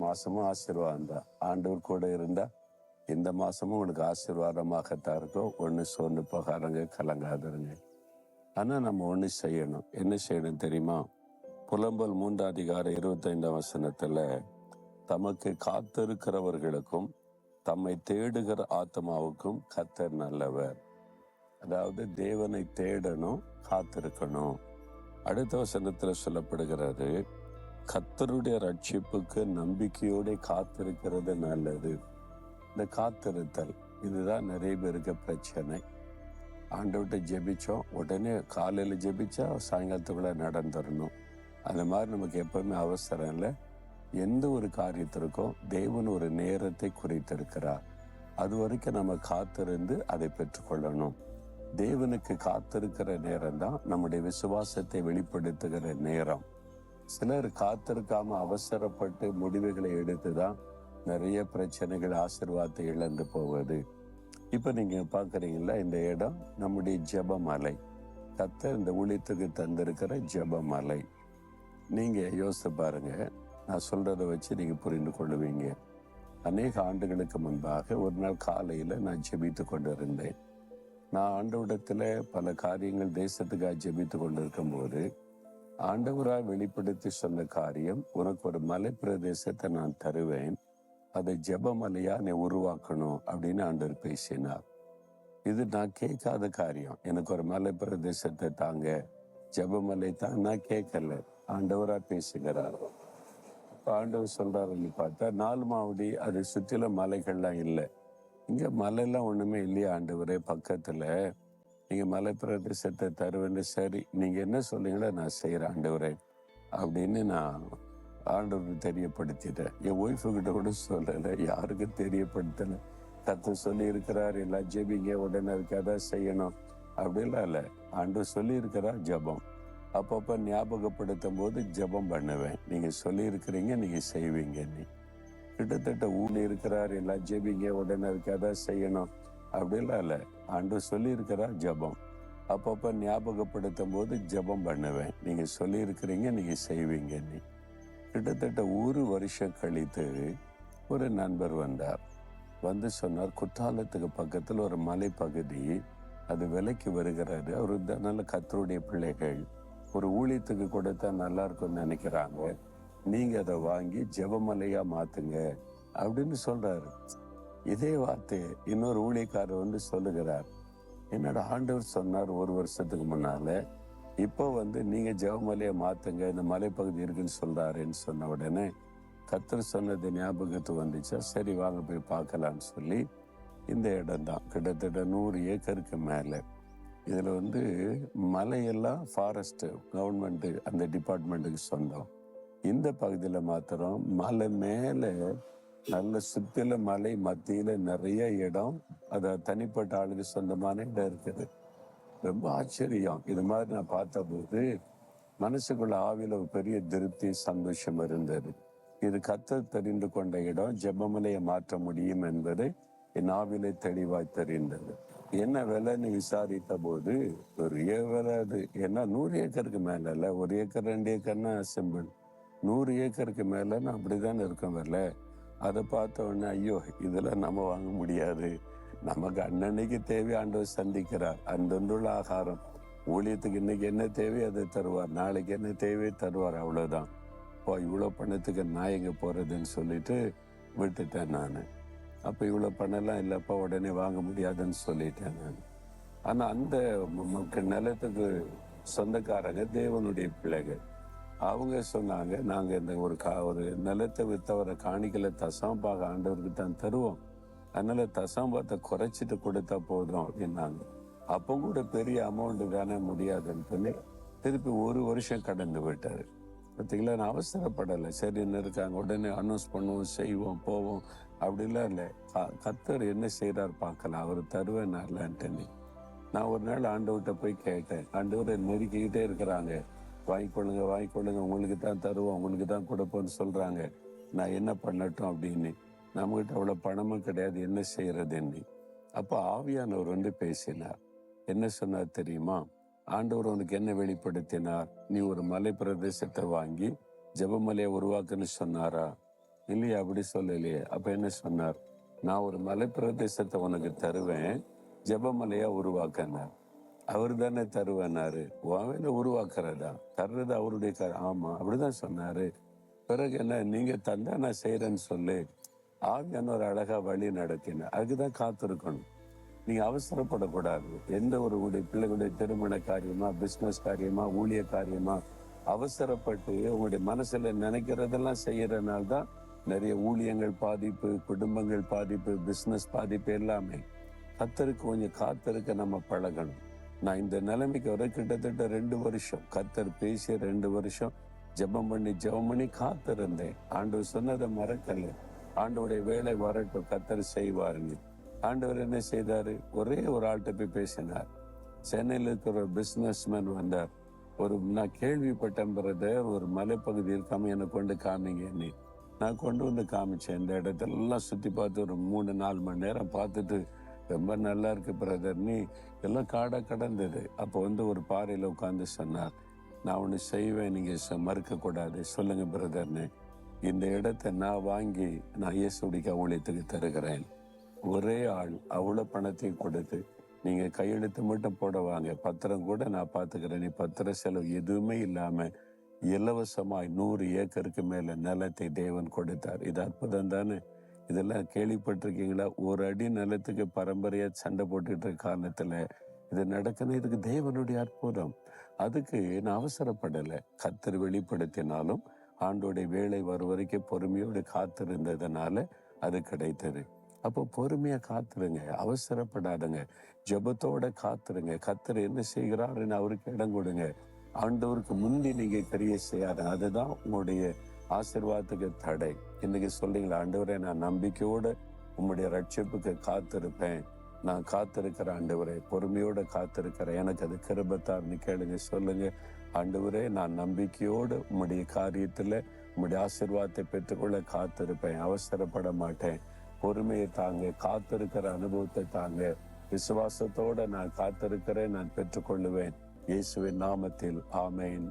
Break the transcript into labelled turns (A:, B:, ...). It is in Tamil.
A: மாசமும் ஆசீர்வாதம் தான். ஆண்டவர் கூட இருந்தா இந்த மாசமும் உங்களுக்கு ஆசீர்வாதமாகத்தான் இருக்கும். ஒன்று சோர்ந்து போகாருங்க, கலங்காதுருங்க. ஆனா நம்ம ஒன்று செய்யணும். என்ன செய்யணும் தெரியுமா? புலம்பல் 3:25 தமக்கு காத்திருக்கிறவர்களுக்கும் தம்மை தேடுகிற ஆத்மாவுக்கும் கர்த்தர் நல்லவர். அதாவது தேவனை தேடணும், காத்திருக்கணும். அடுத்த வசனத்துல சொல்லப்படுகிறது, கர்த்தருடைய ரட்சிப்புக்கு நம்பிக்கையோட காத்திருக்கிறது நல்லது. இந்த காத்திருத்தல் இதுதான் நிறைய பேருக்கு பிரச்சனை. ஆண்டவர்கிட்ட ஜெபிச்சோம், உடனே காலையில ஜெபிச்சா சாயங்காலத்துக்குள்ள நடந்துடணும். அந்த மாதிரி நமக்கு எப்பவுமே அவசரம் இல்லை. எந்த ஒரு காரியத்திற்கும் தேவன் ஒரு நேரத்தை குறித்திருக்கிறார். அது வரைக்கும் நம்ம காத்திருந்து அதை பெற்றுக்கொள்ளணும். தேவனுக்கு காத்திருக்கிற நேரம் தான் நம்முடைய விசுவாசத்தை வெளிப்படுத்துகிற நேரம். சிலர் காத்திருக்காம அவசரப்பட்டு முடிவுகளை எடுத்துதான் நிறைய பிரச்சனைகள், ஆசீர்வாதத்தை இழந்து போவது. இப்ப நீங்க பாக்குறீங்களா, இந்த இடம் நம்முடைய ஜெபமலை. கர்த்தர் இந்த ஊழியத்துக்கு தந்திருக்கிற ஜெபமலை. நீங்க யோசித்து பாருங்க, நான் சொல்றதை வச்சு நீங்க புரிந்து கொள்ளுவீங்க. அநேக ஆண்டுகளுக்கு முன்பாக ஒரு நாள் காலையில நான் ஜெபித்து கொண்டிருந்தேன். நான் ஆண்டவரிடத்துல பல காரியங்கள் தேசத்துக்காக ஜெபித்து கொண்டிருக்கும் போது ஆண்டவராய் வெளிப்படுத்தி சொன்ன காரியம், உனக்கு ஒரு மலை பிரதேசத்தை நான் தருவேன், அதை ஜெபமலையா நீ உருவாக்கணும் அப்படின்னு ஆண்டவர் பேசினார். இது நான் கேட்காத காரியம். எனக்கு ஒரு மலை பிரதேசத்தை தாங்க, ஜெபமலை தான், நான் கேட்கல. ஆண்டவரா பேசுகிறார். ஆண்டவர் சொல்றாருன்னு பார்த்தா 4 மாவடி அதை சுற்றில மலைகள்லாம் இல்லை. இங்க மலையெல்லாம் ஒண்ணுமே இல்லையா ஆண்டவரே பக்கத்துல? நீங்க மலை பிரதேசத்தை தருவேன்னு, சரி நீங்க என்ன சொல்றீங்களோ நான் செய்யறேன் ஆண்டவரே அப்படின்னு நான் ஆண்டவருக்கு தெரியப்படுத்திட்டேன். என் ஒய்ஃபு கிட்ட கூட சொல்லலை, யாருக்கும் தெரியப்படுத்தலை. கர்த்தர் சொல்லி இருக்கிறார் எல்லாம் ஜெபிங்க, உடனே அதுக்கு எதாவது செய்யணும் அப்படிலாம் இல்லை. ஆண்டவர் சொல்லி இருக்கிறார் ஜெபம். அப்பப்ப ஞாபகப்படுத்தும் போது ஜெபம் பண்ணுவேன். நீங்க சொல்லி இருக்கிறீங்க, நீங்க செய்வீங்க. நீ கிட்டத்தட்ட ஊழி இருக்கிறார் எல்லாம் ஜெபிங்க, உடனே அதுக்கு எதாவது செய்யணும் அப்படிலாம் இல்லை. ஆண்டவர் சொல்லி இருக்கிறார் ஜெபம். அப்பப்ப ஞாபகப்படுத்தும் போது ஜெபம் பண்ணுவேன். நீங்க சொல்லி இருக்கிறீங்க, நீங்க செய்வீங்க. நீ கிட்டத்தட்ட 1 வருஷம் கழித்து ஒரு நண்பர் வந்தார். வந்து சொன்னார், குற்றாலத்துக்கு பக்கத்துல ஒரு மலைப்பகுதி, அது விலைக்கு வருகிறாரு. அவரு நல்ல கர்த்தருடைய பிள்ளைகள், ஒரு ஊழியத்துக்கு கொடுத்தா நல்லா இருக்கும்னு நினைக்கிறாங்க, நீங்க அதை வாங்கி ஜெபமலையா மாத்துங்க அப்படின்னு சொல்றாரு. இதே வார்த்தை இன்னொரு ஊழியக்காரர் வந்து சொல்லுகிறார். என்னோட ஆண்டவர் சொன்னார் 1 வருஷத்துக்கு முன்னால, இப்போ நீங்க ஜெபமலையை மாத்துங்க, இந்த மலைப்பகுதி இருக்குன்னு சொல்றாருன்னு சொன்ன உடனே கர்த்தர் சொன்னது ஞாபகத்து வந்துச்சா, சரி வாங்க போய் பார்க்கலான்னு சொல்லி, இந்த இடம் தான் கிட்டத்தட்ட 100 ஏக்கருக்கு மேல. இதுல மலையெல்லாம் ஃபாரஸ்ட் கவர்மெண்ட் அந்த டிபார்ட்மெண்ட்டுக்கு சொந்தம். இந்த பகுதியில மாத்திரம் மலை மேல நல்ல சுத்தில மலை மத்தியில நிறைய இடம், அத தனிப்பட்ட ஆளுக்கு சொந்தமான இடம் இருக்குது. ரொம்ப ஆச்சரியம். இது மாதிரி நான் பார்த்த போது மனசுக்குள்ள ஆவில ஒரு பெரிய திருப்தி, சந்தோஷம் இருந்தது. இது கர்த்தர் தெரிந்து கொண்ட இடம், ஜெபமலையை மாற்ற முடியும் என்பது என் ஆவிலே தெளிவாய் தெரிந்தது. என்ன விலைன்னு விசாரித்த போது பெரிய விலை அது. ஏன்னா 100 ஏக்கருக்கு மேல இல்ல, 1 ஏக்கர் 2 ஏக்கர்னா சிம்பிள், 100 ஏக்கருக்கு மேலன்னு அப்படிதான் இருக்கும் விலை. அதை பார்த்த உடனே ஐயோ இதெல்லாம் நம்ம வாங்க முடியாது, நமக்கு அன்னன்னைக்கு தேவை ஆண்டவர் சந்திக்கிறார். அன்றொன்றுள்ள ஆகாரம், ஊழியத்துக்கு இன்னைக்கு என்ன தேவை அதை தருவார், நாளைக்கு என்ன தேவையை தருவார், அவ்வளவுதான். இப்போ இவ்வளோ பணத்துக்கு நான் எங்க போறதுன்னு சொல்லிட்டு விட்டுட்டேன் நான். அப்ப இவ்வளோ பணம்லாம் இல்லப்பா, உடனே வாங்க முடியாதுன்னு சொல்லிட்டேன் நான். ஆனா அந்த நிலத்துக்கு சொந்தக்காரங்க தேவனுடைய பிள்ளைகள், அவங்க சொன்னாங்க, நாங்க இந்த ஒரு நிலத்தை வித்தவரை காணிக்கல தசமபாக ஆண்டவருக்கு தான் தருவோம், அதனால தசமபாகத்தை குறைச்சிட்டு கொடுத்தா போதும் அப்படின்னாங்க. அப்போ கூட பெரிய அமௌண்ட் தானே முடியாதுன்னு சொல்லி திருப்பி 1 வருஷம் கடந்து விட்டாரு. பார்த்தீங்களா, நான் அவசரப்படலை. சரின்னு இருக்காங்க, உடனே அனௌன்ஸ் பண்ணுவோம், செய்வோம், போவோம் அப்படிலாம் இல்லை. கர்த்தர் என்ன செய்யறாரு பார்க்கலாம், அவர் தருவேன்னார்லான்ட்டு. நான் ஒரு நாள் ஆண்டவர்கிட்ட போய் கேட்டேன், ஆண்டவரை நெருக்கிக்கிட்டே இருக்கிறாங்க, வாங்கிக்கொள்ளுங்க வாங்கிக்கொள்ளுங்க, உங்களுக்கு தான் தருவோம், உங்களுக்கு தான் கொடுப்போம்னு சொல்றாங்க, நான் என்ன பண்ணட்டும் அப்படின்னு. நம்மகிட்ட அவ்வளோ பணமும் கிடையாது, என்ன செய்யறதுன்னு. அப்போ ஆவியானவர் பேசினார். என்ன சொன்னார் தெரியுமா? ஆண்டவர் உனக்கு என்ன வெளிப்படுத்தினார்? நீ ஒரு மலை பிரதேசத்தை வாங்கி ஜெபமலையை உருவாக்குன்னு சொன்னாரா? இல்லையா? அப்படி சொல்லலையே. அப்ப என்ன சொன்னார்? நான் ஒரு மலைப்பிரதேசத்தை உனக்கு தருவேன், ஜெபமலையா உருவாக்கினார். அவர் தானே தருவேனாரு. வாவையில உருவாக்குறதா தர்றது அவருடைய ஆமா அப்படிதான் சொன்னாரு. பிறகு என்ன, நீங்க தந்தா நான் செய்யறேன்னு சொல்லு. ஆவியானவர் அழகா வழி நடத்தினார். அதுக்குதான் காத்திருக்கணும். நீங்க அவசரப்படக்கூடாது. எந்த ஒரு உங்களுடைய பிள்ளைகளுடைய திருமண காரியமா, பிசினஸ் காரியமா, ஊழிய காரியமா அவசரப்பட்டு உங்களுடைய மனசுல நினைக்கிறதெல்லாம் செய்யறதுனால தான் நிறைய ஊழியங்கள் பாதிப்பு, குடும்பங்கள் பாதிப்பு, பிசினஸ் பாதிப்பு எல்லாமே. கர்த்தருக்கு கொஞ்சம் காத்திருக்க நம்ம பழகணும். நான் இந்த நிலைமைக்கு வர கிட்டத்தட்ட 2 வருஷம் கர்த்தர் பேசிய 2 வருஷம் ஜெபம் பண்ணி காத்திருந்தேன். ஆண்டவர் சொன்னதை மறக்கல. ஆண்டவருடைய வேலை வரட்டும், கர்த்தர் செய்வாருன்னு. ஆண்டவர் என்ன செய்தாரு? ஒரே ஒரு ஆள்கிட்ட போய் பேசினார். சென்னையில் இருக்கிற ஒரு பிசினஸ் மேன் வந்தார். நான் கேள்விப்பட்டேன் பிரதர், ஒரு மலைப்பகுதி இருக்காம எனக்கு கொண்டு காமிங்கன்னு. நான் கொண்டு வந்து காமிச்சேன். இந்த இடத்தெல்லாம் சுற்றி பார்த்து ஒரு 3-4 மணி நேரம் பார்த்துட்டு, ரொம்ப நல்லா இருக்கு பிரதர், நீ எல்லாம் காடாக கடந்தது. அப்போ ஒரு பாறையில் உட்காந்து சொன்னார், நான் ஒன்று செய்வேன், நீங்கள் மறுக்கக்கூடாது, சொல்லுங்க பிரதர்னு. இந்த இடத்தை நான் வாங்கி நான் இயேசுவுடைய ஊழியத்துக்கு தருகிறேன். ஒரே ஆள் அவ்வளோ பணத்தையும் கொடுத்து நீங்க கையெழுத்து மட்டும் போட வாங்க, பத்திரம் கூட நான் பார்த்துக்கிறேன், நீ பத்திர செலவு எதுவுமே இல்லாம இலவசமாய் 100 ஏக்கருக்கு மேல நிலத்தை தேவன் கொடுத்தார். இது அற்புதம் தானே? இதெல்லாம் கேள்விப்பட்டிருக்கீங்களா? ஒரு அடி நிலத்துக்கு பரம்பரையா சண்டை போட்டுட்டு இருக்க காரணத்துல இது நடக்கணும். இதுக்கு தேவனுடைய அற்புதம். அதுக்கு நான் அவசரப்படலை. கர்த்தர் வெளிப்படுத்தினாலும் ஆண்டோடைய வேலை வரும் வரைக்கும் பொறுமையோடு காத்திருந்ததுனால அது கிடைத்தது. அப்போ பொறுமையா காத்துருங்க, அவசரப்படாதுங்க, ஜெபத்தோட காத்துருங்க. கர்த்தர் என்ன செய்கிறாருன்னு அவருக்கு இடம் கொடுங்க. ஆண்டவருக்கு முந்தி நீங்க கிரியை செய்யாத, அதுதான் உங்களுடைய ஆசீர்வாதத்துக்கு தடை. இன்னைக்கு சொல்றீங்களா, ஆண்டவரே நான் நம்பிக்கையோட உங்களுடைய ரட்சிப்புக்கு காத்திருப்பேன், நான் காத்திருக்கிற ஆண்டவரே, பொறுமையோட காத்திருக்கிறேன், எனக்கு அது கிருபைத்தார்னு கேளுங்க. சொல்லுங்க, ஆண்டவரே நான் நம்பிக்கையோடு உம்முடைய காரியத்துல உம்முடைய ஆசீர்வாதத்தை பெற்றுக்கொள்ள காத்திருப்பேன், அவசரப்பட மாட்டேன், பொறுமையை தாங்க, காத்திருக்கிற அனுபவத்தை தாங்க, விசுவாசத்தோட நான் காத்திருக்கிறேன், நான் பெற்றுக்கொள்ளுவேன். இயேசுவின் நாமத்தில் ஆமென்.